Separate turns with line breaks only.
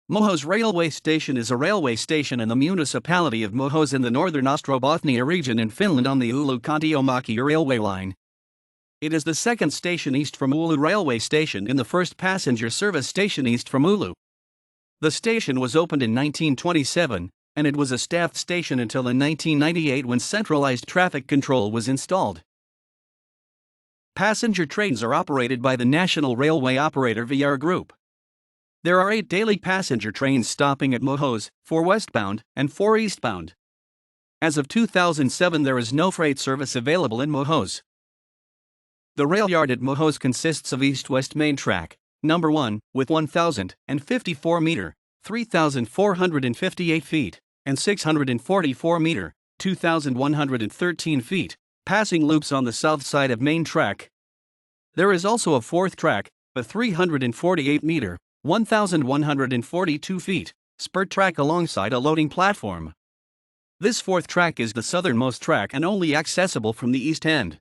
Muhos railway station is a railway station in the municipality of Muhos in the Northern Ostrobothnia region in Finland on the Oulu-Kontiomäki railway line. It is the second station east from Oulu railway station and the first passenger service station east from Oulu. The station was opened in 1927, and it was a staffed station until in 1998 when centralized traffic control was installed. Passenger trains are operated by the national railway operator VR Group. There are 8 daily passenger trains stopping at Muhos, 4 westbound and 4 eastbound. As of 2007, there is no freight service available in Muhos. The rail yard at Muhos consists of east-west main track, number 1, with 1,054 meter, 3,458 feet, and 644 meter, 2,113 feet, passing loops on the south side of main track. There is also a fourth track, a 348 meter, 1,142 feet, spur track alongside a loading platform. This fourth track is the southernmost track and only accessible from the east end.